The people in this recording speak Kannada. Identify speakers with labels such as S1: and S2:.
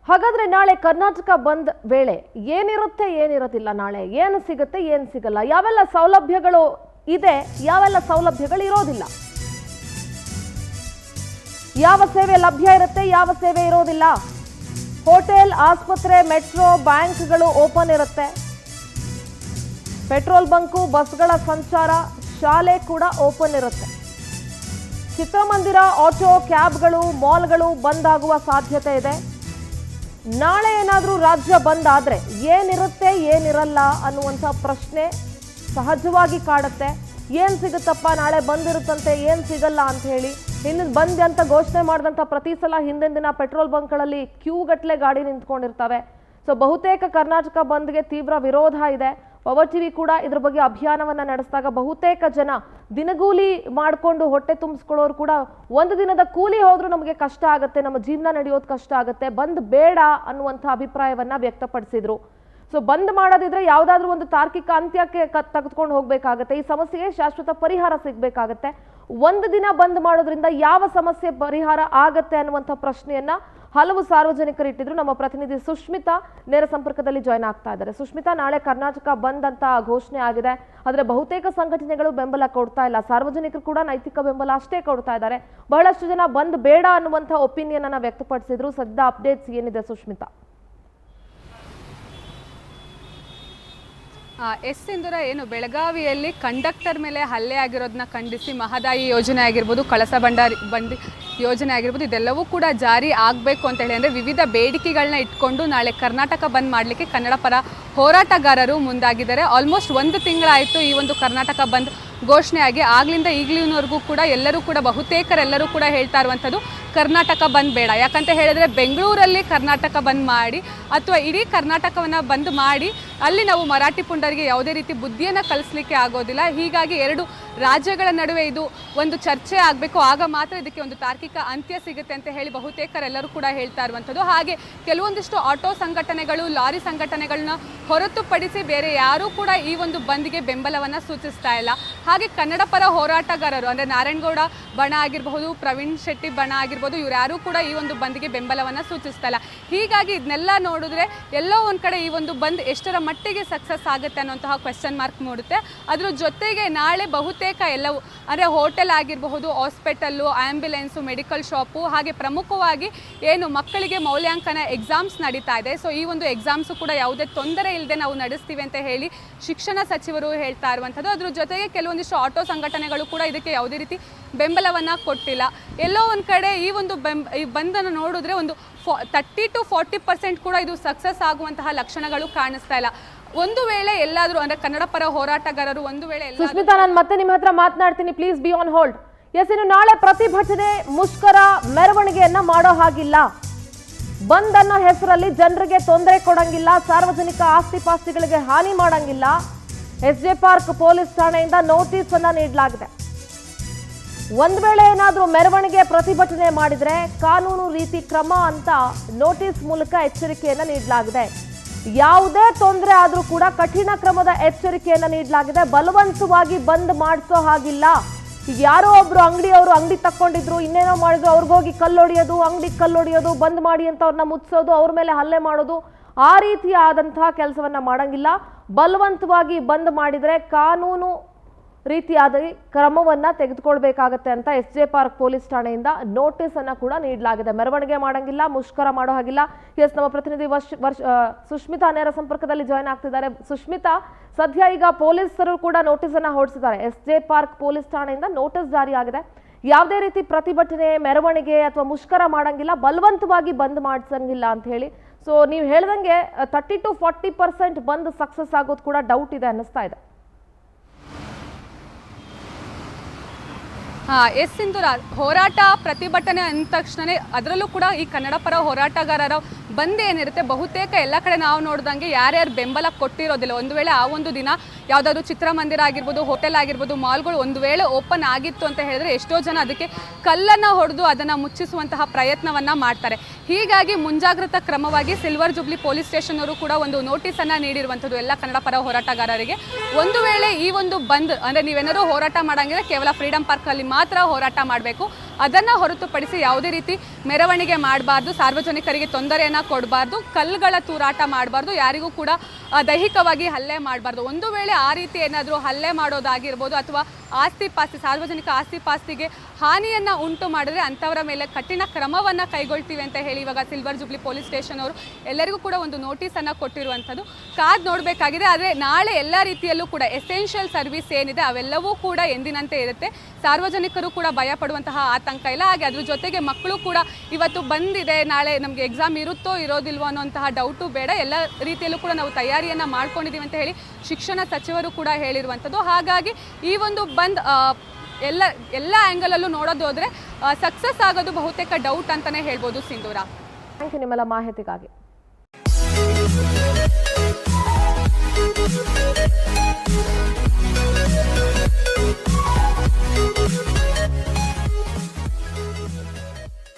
S1: ಹಾಗಾದ್ರೆ ನಾಳೆ ಕರ್ನಾಟಕ ಬಂದ್ ವೇಳೆ ಏನಿರುತ್ತೆ ಏನಿರೋದಿಲ್ಲ, ನಾಳೆ ಏನು ಸಿಗುತ್ತೆ ಏನು ಸಿಗಲ್ಲ, ಯಾವೆಲ್ಲ ಸೌಲಭ್ಯಗಳು ಇದೆ, ಯಾವೆಲ್ಲ ಸೌಲಭ್ಯಗಳು ಇರೋದಿಲ್ಲ, ಯಾವ ಸೇವೆ ಲಭ್ಯ ಇರುತ್ತೆ, ಯಾವ ಸೇವೆ ಇರೋದಿಲ್ಲ, ಹೋಟೆಲ್, ಆಸ್ಪತ್ರೆ, ಮೆಟ್ರೋ, ಬ್ಯಾಂಕ್ಗಳು ಓಪನ್ ಇರುತ್ತೆ, ಪೆಟ್ರೋಲ್ ಬಂಕು, ಬಸ್ಗಳ ಸಂಚಾರ, ಶಾಲೆ ಕೂಡ ಓಪನ್ ಇರುತ್ತೆ, ಚಿತ್ರಮಂದಿರ, ಆಟೋ, ಕ್ಯಾಬ್ಗಳು, ಮಾಲ್ಗಳು ಬಂದ್ ಆಗುವ ಸಾಧ್ಯತೆ ಇದೆ. ನಾಳೆ ಏನಾದರೂ ರಾಜ್ಯ ಬಂದ್ ಆದ್ರೆ ಏನಿರುತ್ತೆ ಏನಿರಲ್ಲ ಅನ್ನುವಂಥ ಪ್ರಶ್ನೆ ಸಹಜವಾಗಿ ಕಾಡುತ್ತೆ. ಏನ್ ಸಿಗುತ್ತಪ್ಪ ನಾಳೆ ಬಂದಿರುತ್ತಂತೆ, ಏನ್ ಸಿಗಲ್ಲ ಅಂತ ಹೇಳಿ ಹಿಂದಿನ ಬಂದ್ ಅಂತ ಘೋಷಣೆ ಮಾಡಿದಂಥ ಪ್ರತಿ ಸಲ ಹಿಂದಿನ ದಿನ ಪೆಟ್ರೋಲ್ ಬಂಕ್ಗಳಲ್ಲಿ ಕ್ಯೂ ಗಟ್ಟಲೆ ಗಾಡಿ ನಿಂತ್ಕೊಂಡಿರ್ತವೆ. ಸೊ ಬಹುತೇಕ ಕರ್ನಾಟಕ ಬಂದ್ಗೆ ತೀವ್ರ ವಿರೋಧ ಇದೆ. ಪವರ್ ಟಿವಿ ಕೂಡ ಇದ್ರ ಬಗ್ಗೆ ಅಭಿಯಾನವನ್ನ ನಡೆಸಿದಾಗ ಬಹುತೇಕ ಜನ ದಿನಗೂಲಿ ಮಾಡಿಕೊಂಡು ಹೊಟ್ಟೆ ತುಂಬಿಸ್ಕೊಳ್ಳೋರು ಕೂಡ ಒಂದು ದಿನದ ಕೂಲಿ ಹೋದ್ರೂ ನಮಗೆ ಕಷ್ಟ ಆಗುತ್ತೆ, ನಮ್ಮ ಜೀವನ ನಡೆಯೋದು ಕಷ್ಟ ಆಗುತ್ತೆ, ಬಂದ್ ಬೇಡ ಅನ್ನುವಂಥ ಅಭಿಪ್ರಾಯವನ್ನ ವ್ಯಕ್ತಪಡಿಸಿದ್ರು. ಸೊ ಬಂದ್ ಮಾಡೋದಿದ್ರೆ ಯಾವುದಾದ್ರೂ ಒಂದು ತಾರ್ಕಿಕ ಅಂತ್ಯಕ್ಕೆ ತೆಗೆದುಕೊಂಡು ಹೋಗ್ಬೇಕಾಗತ್ತೆ, ಈ ಸಮಸ್ಯೆಗೆ ಶಾಶ್ವತ ಪರಿಹಾರ ಸಿಗ್ಬೇಕಾಗತ್ತೆ. ಒಂದು ದಿನ ಬಂದ್ ಮಾಡೋದ್ರಿಂದ ಯಾವ ಸಮಸ್ಯೆ ಪರಿಹಾರ ಆಗತ್ತೆ ಅನ್ನುವಂಥ ಪ್ರಶ್ನೆಯನ್ನ ಹಲವು ಸಾರ್ವಜನಿಕರು ಇಟ್ಟಿದ್ರು. ನಮ್ಮ ಪ್ರತಿನಿಧಿ ಸುಷ್ಮಿತಾ ನೇರ ಸಂಪರ್ಕದಲ್ಲಿ ಜಾಯ್ನ್ ಆಗ್ತಾ ಇದ್ದಾರೆ. ಸುಷ್ಮಿತಾ, ನಾಳೆ ಕರ್ನಾಟಕ ಬಂದ್ ಅಂತ ಘೋಷಣೆ ಆಗಿದೆ, ಆದರೆ ಬಹುತೇಕ ಸಂಘಟನೆಗಳು ಬೆಂಬಲ ಕೊಡ್ತಾ ಇಲ್ಲ, ಸಾರ್ವಜನಿಕರು ಕೂಡ ನೈತಿಕ ಬೆಂಬಲ ಅಷ್ಟೇ ಕೊಡ್ತಾ ಇದ್ದಾರೆ. ಬಹಳಷ್ಟು ಜನ ಬಂದ್ ಬೇಡ ಅನ್ನುವಂಥ ಒಪಿನಿಯನ್ ಅನ್ನ ವ್ಯಕ್ತಪಡಿಸಿದ್ರು. ಸದ್ಯ ಅಪ್ಡೇಟ್ಸ್ ಏನಿದೆ ಸುಷ್ಮಿತಾ?
S2: ಸಿಂಧೂರ, ಏನು ಬೆಳಗಾವಿಯಲ್ಲಿ ಕಂಡಕ್ಟರ್ ಮೇಲೆ ಹಲ್ಲೆ ಆಗಿರೋದನ್ನ ಖಂಡಿಸಿ ಮಹದಾಯಿ ಯೋಜನೆ ಆಗಿರ್ಬೋದು, ಕಳಸ ಬಂಡಿ ಯೋಜನೆ ಆಗಿರ್ಬೋದು, ಇದೆಲ್ಲವೂ ಕೂಡ ಜಾರಿ ಆಗಬೇಕು ಅಂತ ಹೇಳಿ ಅಂದರೆ ವಿವಿಧ ಬೇಡಿಕೆಗಳನ್ನ ಇಟ್ಕೊಂಡು ನಾಳೆ ಕರ್ನಾಟಕ ಬಂದ್ ಮಾಡಲಿಕ್ಕೆ ಕನ್ನಡ ಪರ ಹೋರಾಟಗಾರರು ಮುಂದಾಗಿದ್ದಾರೆ. ಆಲ್ಮೋಸ್ಟ್ ಒಂದು ತಿಂಗಳಾಯಿತು ಈ ಒಂದು ಕರ್ನಾಟಕ ಬಂದ್ ಘೋಷಣೆಯಾಗಿ. ಆಗ್ಲಿಂದ ಈಗಲಿನವರೆಗೂ ಕೂಡ ಎಲ್ಲರೂ ಕೂಡ ಬಹುತೇಕರೆಲ್ಲರೂ ಕೂಡ ಹೇಳ್ತಾ ಇರುವಂಥದ್ದು ಕರ್ನಾಟಕ ಬಂದ್ ಬೇಡ. ಯಾಕಂತ ಹೇಳಿದ್ರೆ ಬೆಂಗಳೂರಲ್ಲಿ ಕರ್ನಾಟಕ ಬಂದ್ ಮಾಡಿ ಅಥವಾ ಇಡೀ ಕರ್ನಾಟಕವನ್ನು ಬಂದ್ ಮಾಡಿ ಅಲ್ಲಿ ನಾವು ಮರಾಠಿ ಪುಂಡರಿಗೆ ಯಾವುದೇ ರೀತಿ ಬುದ್ಧಿಯನ್ನು ಕಲಿಸ್ಲಿಕ್ಕೆ ಆಗೋದಿಲ್ಲ. ಹೀಗಾಗಿ ಎರಡು ರಾಜ್ಯಗಳ ನಡುವೆ ಇದು ಒಂದು ಚರ್ಚೆ ಆಗಬೇಕು, ಆಗ ಮಾತ್ರ ಇದಕ್ಕೆ ಒಂದು ತಾರ್ಕಿಕ ಅಂತ್ಯ ಸಿಗುತ್ತೆ ಅಂತ ಹೇಳಿ ಬಹುತೇಕರೆಲ್ಲರೂ ಕೂಡ ಹೇಳ್ತಾ ಇರುವಂಥದ್ದು. ಹಾಗೆ ಕೆಲವೊಂದಿಷ್ಟು ಆಟೋ ಸಂಘಟನೆಗಳು, ಲಾರಿ ಸಂಘಟನೆಗಳನ್ನ ಹೊರತುಪಡಿಸಿ ಬೇರೆ ಯಾರೂ ಕೂಡ ಈ ಒಂದು ಬಂದ್ಗೆ ಬೆಂಬಲವನ್ನು ಸೂಚಿಸ್ತಾ ಇಲ್ಲ. ಹಾಗೆ ಕನ್ನಡ ಪರ ಹೋರಾಟಗಾರರು ಅಂದರೆ ನಾರಾಯಣಗೌಡ ಬಣ ಆಗಿರಬಹುದು, ಪ್ರವೀಣ್ ಶೆಟ್ಟಿ ಬಣ ಆಗಿರ್ಬೋದು, ಇವ್ರು ಯಾರೂ ಕೂಡ ಈ ಒಂದು ಬಂದ್ಗೆ ಬೆಂಬಲವನ್ನು ಸೂಚಿಸ್ತಾ ಇಲ್ಲ. ಹೀಗಾಗಿ ಇದನ್ನೆಲ್ಲ ನೋಡಿದ್ರೆ ಎಲ್ಲೋ ಒಂದು ಕಡೆ ಈ ಒಂದು ಬಂದ್ ಎಷ್ಟರ ಮಟ್ಟಿಗೆ ಸಕ್ಸಸ್ ಆಗುತ್ತೆ ಅನ್ನೋಂತಹ ಕ್ವೆಶ್ಚನ್ ಮಾರ್ಕ್ ಮೂಡುತ್ತೆ. ಅದ್ರ ಜೊತೆಗೆ ನಾಳೆ ಬಹುತೇಕ ಎಲ್ಲವೂ ಅಂದರೆ ಹೋಟೆಲ್ ಆಗಿರಬಹುದು, ಹಾಸ್ಪಿಟಲ್ಲು, ಆ್ಯಂಬುಲೆನ್ಸು, ಮೆಡಿಕಲ್ ಶಾಪು, ಹಾಗೆ ಪ್ರಮುಖವಾಗಿ ಏನು ಮಕ್ಕಳಿಗೆ ಮೌಲ್ಯಾಂಕನ ಎಕ್ಸಾಮ್ಸ್ ನಡೀತಾ ಇದೆ. ಸೊ ಈ ಒಂದು ಎಕ್ಸಾಮ್ಸು ಕೂಡ ಯಾವುದೇ ತೊಂದರೆ ಇಲ್ಲದೆ ನಾವು ನಡೆಸ್ತೀವಿ ಅಂತ ಹೇಳಿ ಶಿಕ್ಷಣ ಸಚಿವರು ಹೇಳ್ತಾ ಇರುವಂಥದ್ದು. ಅದ್ರ ಜೊತೆಗೆ ಕೆಲವೊಂದಿಷ್ಟು ಆಟೋ ಸಂಘಟನೆಗಳು ಕೂಡ ಇದಕ್ಕೆ ಯಾವುದೇ ರೀತಿ ಬೆಂಬಲವನ್ನು ಕೊಟ್ಟಿಲ್ಲ. ಎಲ್ಲೋ ಒಂದು ಕಡೆ ಈ ಒಂದು ಈ ಬಂದನ್ನು ನೋಡಿದ್ರೆ ಒಂದು 30 to 40% ಕೂಡ ಇದು ಸಕ್ಸಸ್ ಆಗುವಂತಹ ಲಕ್ಷಣಗಳು ಕಾಣಿಸ್ತಾ ಇಲ್ಲ. ಒಂದು ವೇಳೆ ಎಲ್ಲಾದರೂ ಅಂದ್ರೆ ಕನ್ನಡ ಪರ ಹೋರಾಟಗಾರರು ಒಂದು ವೇಳೆ
S1: ಸುಷ್ಮಿತಾ, ನಾನು ಮತ್ತೆ ನಿಮ್ಮ ಹತ್ರ ಮಾತನಾಡ್ತೀನಿ, please be on hold. Yes, ಇನ್ನು ನಾಳೆ ಪ್ರತಿಭಟನೆ, ಮುಷ್ಕರ, ಮೆರವಣಿಗೆಯನ್ನ ಮಾಡೋ ಹಾಗಿಲ್ಲ. ಬಂದ್ ಅನ್ನೋ ಹೆಸರಲ್ಲಿ ಜನರಿಗೆ ತೊಂದರೆ ಕೊಡಂಗಿಲ್ಲ, ಸಾರ್ವಜನಿಕ ಆಸ್ತಿ ಪಾಸ್ತಿಗಳಿಗೆ ಹಾನಿ ಮಾಡಂಗಿಲ್ಲ. ಎಸ್ಜೆ ಪಾರ್ಕ್ ಪೊಲೀಸ್ ಠಾಣೆಯಿಂದ ನೋಟಿಸ್ ಅನ್ನ ನೀಡಲಾಗಿದೆ. ಒಂದ್ ವೇಳೆ ಏನಾದ್ರೂ ಮೆರವಣಿಗೆ, ಪ್ರತಿಭಟನೆ ಮಾಡಿದ್ರೆ ಕಾನೂನು ರೀತಿ ಕ್ರಮ ಅಂತ ನೋಟಿಸ್ ಮೂಲಕ ಎಚ್ಚರಿಕೆಯನ್ನ ನೀಡಲಾಗಿದೆ. ಯಾವುದೇ ತೊಂದರೆ ಆದ್ರೂ ಕೂಡ ಕಠಿಣ ಕ್ರಮದ ಎಚ್ಚರಿಕೆಯನ್ನ ನೀಡಲಾಗಿದೆ. ಬಲವಂತವಾಗಿ ಬಂದ್ ಮಾಡಿಸೋ ಹಾಗಿಲ್ಲ. ಈಗ ಯಾರೋ ಒಬ್ರು ಅಂಗಡಿಯವರು ಅಂಗಡಿ ತಕ್ಕೊಂಡಿದ್ರು, ಇನ್ನೇನೋ ಮಾಡಿದ್ರು, ಅವ್ರಿಗೋಗಿ ಕಲ್ಲೊಡಿಯೋದು, ಅಂಗಡಿಗೆ ಕಲ್ಲೊಡಿಯೋದು, ಬಂದ್ ಮಾಡಿ ಅಂತ ಅವ್ರನ್ನ ಮುಚ್ಚಿಸೋದು, ಅವ್ರ ಮೇಲೆ ಹಲ್ಲೆ ಮಾಡೋದು, ಆ ರೀತಿಯಾದಂತಹ ಕೆಲಸವನ್ನ ಮಾಡಂಗಿಲ್ಲ. ಬಲವಂತವಾಗಿ ಬಂದ್ ಮಾಡಿದ್ರೆ ಕಾನೂನು ರೀತಿಯಾದ ಕ್ರಮವನ್ನ ತೆಗೆದುಕೊಳ್ಬೇಕಾಗತ್ತೆ ಅಂತ ಎಸ್ಜೆ ಪಾರ್ಕ್ ಪೊಲೀಸ್ ಠಾಣೆಯಿಂದ ನೋಟಿಸ್ ಅನ್ನ ಕೂಡ ನೀಡಲಾಗಿದೆ. ಮೆರವಣಿಗೆ ಮಾಡಂಗಿಲ್ಲ, ಮುಷ್ಕರ ಮಾಡೋ ಹಾಗಿಲ್ಲ. ಎಸ್, ನಮ್ಮ ಪ್ರತಿನಿಧಿ ಸುಷ್ಮಿತಾ ನೇರ ಸಂಪರ್ಕದಲ್ಲಿ ಜಾಯ್ನ್ ಆಗ್ತಿದ್ದಾರೆ. ಸುಷ್ಮಿತಾ, ಸದ್ಯ ಈಗ ಪೊಲೀಸರು ಕೂಡ ನೋಟಿಸ್ ಅನ್ನ ಹೊರಡಿಸಿದ್ದಾರೆ. ಎಸ್ಜೆ ಪಾರ್ಕ್ ಪೊಲೀಸ್ ಠಾಣೆಯಿಂದ ನೋಟಿಸ್ ಜಾರಿ ಆಗಿದೆ. ಯಾವುದೇ ರೀತಿ ಪ್ರತಿಭಟನೆ, ಮೆರವಣಿಗೆ ಅಥವಾ ಮುಷ್ಕರ ಮಾಡಂಗಿಲ್ಲ, ಬಲವಂತವಾಗಿ ಬಂದ್ ಮಾಡಿಸಂಗಿಲ್ಲ ಅಂತ ಹೇಳಿ. ಸೊ ನೀವು ಹೇಳ್ದಂಗೆ 30 to 40% ಬಂದ್ ಸಕ್ಸಸ್ ಆಗೋದು ಕೂಡ ಡೌಟ್ ಇದೆ ಅನ್ನಿಸ್ತಾ ಇದೆ.
S2: ಎಸ್ ಸಿಂಧೂರ, ಹೋರಾಟ ಪ್ರತಿಭಟನೆ ಅಂದ ತಕ್ಷಣ ಅದರಲ್ಲೂ ಕೂಡ ಈ ಕನ್ನಡ ಪರ ಹೋರಾಟಗಾರರ ಬಂದ್ ಏನಿರುತ್ತೆ ಬಹುತೇಕ ಎಲ್ಲ ಕಡೆ ನಾವು ನೋಡಿದಂಗೆ ಯಾರ್ಯಾರು ಬೆಂಬಲ ಕೊಟ್ಟಿರೋದಿಲ್ಲ. ಒಂದು ವೇಳೆ ಆ ಒಂದು ದಿನ ಯಾವುದಾದ್ರೂ ಚಿತ್ರಮಂದಿರ ಆಗಿರ್ಬೋದು, ಹೋಟೆಲ್ ಆಗಿರ್ಬೋದು, ಮಾಲ್ಗಳು ಒಂದು ವೇಳೆ ಓಪನ್ ಆಗಿತ್ತು ಅಂತ ಹೇಳಿದ್ರೆ ಎಷ್ಟೋ ಜನ ಅದಕ್ಕೆ ಕಲ್ಲನ್ನು ಹೊಡೆದು ಅದನ್ನು ಮುಚ್ಚಿಸುವಂತಹ ಪ್ರಯತ್ನವನ್ನು ಮಾಡ್ತಾರೆ. ಹೀಗಾಗಿ ಮುಂಜಾಗ್ರತಾ ಕ್ರಮವಾಗಿ ಸಿಲ್ವರ್ ಜುಬ್ಲಿ ಪೊಲೀಸ್ ಸ್ಟೇಷನ್ ಅವರು ಕೂಡ ಒಂದು ನೋಟಿಸನ್ನು ನೀಡಿರುವಂಥದ್ದು ಎಲ್ಲ ಕನ್ನಡ ಪರ ಹೋರಾಟಗಾರರಿಗೆ. ಒಂದು ವೇಳೆ ಈ ಒಂದು ಬಂದ್ ಅಂದರೆ ನೀವೇನಾದರೂ ಹೋರಾಟ ಮಾಡಂಗಿದ್ರೆ ಕೇವಲ ಫ್ರೀಡಂ ಪಾರ್ಕಲ್ಲಿ ಮಾತ್ರ ಹೋರಾಟ ಮಾಡಬೇಕು. ಅದನ್ನು ಹೊರತುಪಡಿಸಿ ಯಾವುದೇ ರೀತಿ ಮೆರವಣಿಗೆ ಮಾಡಬಾರ್ದು, ಸಾರ್ವಜನಿಕರಿಗೆ ತೊಂದರೆಯನ್ನು ಕೊಡಬಾರ್ದು, ಕಲ್ಲುಗಳ ತೂರಾಟ ಮಾಡಬಾರ್ದು, ಯಾರಿಗೂ ಕೂಡ ದೈಹಿಕವಾಗಿ ಹಲ್ಲೆ ಮಾಡಬಾರ್ದು. ಒಂದು ವೇಳೆ ಆ ರೀತಿ ಏನಾದರೂ ಹಲ್ಲೆ ಮಾಡೋದಾಗಿರ್ಬೋದು ಅಥವಾ ಸಾರ್ವಜನಿಕ ಆಸ್ತಿ ಪಾಸ್ತಿಗೆ ಹಾನಿಯನ್ನು ಉಂಟು ಮಾಡಿದ್ರೆ ಅಂಥವರ ಮೇಲೆ ಕಠಿಣ ಕ್ರಮವನ್ನು ಕೈಗೊಳ್ತೀವಿ ಅಂತ ಹೇಳಿ ಇವಾಗ ಸಿಲ್ವರ್ ಜುಬ್ಲಿ ಪೊಲೀಸ್ ಸ್ಟೇಷನ್ ಅವರು ಎಲ್ಲರಿಗೂ ಕೂಡ ಒಂದು ನೋಟಿಸನ್ನು ಕೊಟ್ಟಿರುವಂಥದ್ದು. ಕಾದು ನೋಡಬೇಕಾಗಿದೆ. ಆದರೆ ನಾಳೆ ಎಲ್ಲ ರೀತಿಯಲ್ಲೂ ಕೂಡ ಎಸೆನ್ಷಿಯಲ್ ಸರ್ವಿಸ್ ಏನಿದೆ ಅವೆಲ್ಲವೂ ಕೂಡ ಎಂದಿನಂತೆ ಇರುತ್ತೆ. ಸಾರ್ವಜನಿಕರು ಕೂಡ ಭಯ ಪಡುವಂತಹ ಆತಂಕ ಇಲ್ಲ. ಹಾಗೆ ಅದ್ರ ಜೊತೆಗೆ ಮಕ್ಕಳು ಕೂಡ ಇವತ್ತು ಬಂದಿದೆ, ನಾಳೆ ನಮಗೆ ಎಕ್ಸಾಮ್ ಇರುತ್ತೋ ಇರೋದಿಲ್ವೋ ಅನ್ನೋಂತಹ ಡೌಟು ಬೇಡ, ಎಲ್ಲ ರೀತಿಯಲ್ಲೂ ಕೂಡ ನಾವು ತಯಾರಿಯನ್ನು ಮಾಡ್ಕೊಂಡಿದ್ದೀವಿ ಅಂತ ಹೇಳಿ ಶಿಕ್ಷಣ ಸಚಿವರು ಕೂಡ ಹೇಳಿರುವಂಥದ್ದು. ಹಾಗಾಗಿ ಈ ಒಂದು ಬಂದ್ ಎಲ್ಲ ಆ್ಯಂಗಲಲ್ಲೂ ನೋಡೋದು ಹೋದರೆ ಸಕ್ಸಸ್ ಆಗೋದು ಬಹುತೇಕ ಡೌಟ್ ಅಂತಲೇ ಹೇಳ್ಬೋದು. ಸಿಂಧೂರ,
S1: ಥ್ಯಾಂಕ್ ಯು ನಿಮ್ಮೆಲ್ಲ ಮಾಹಿತಿಗಾಗಿ.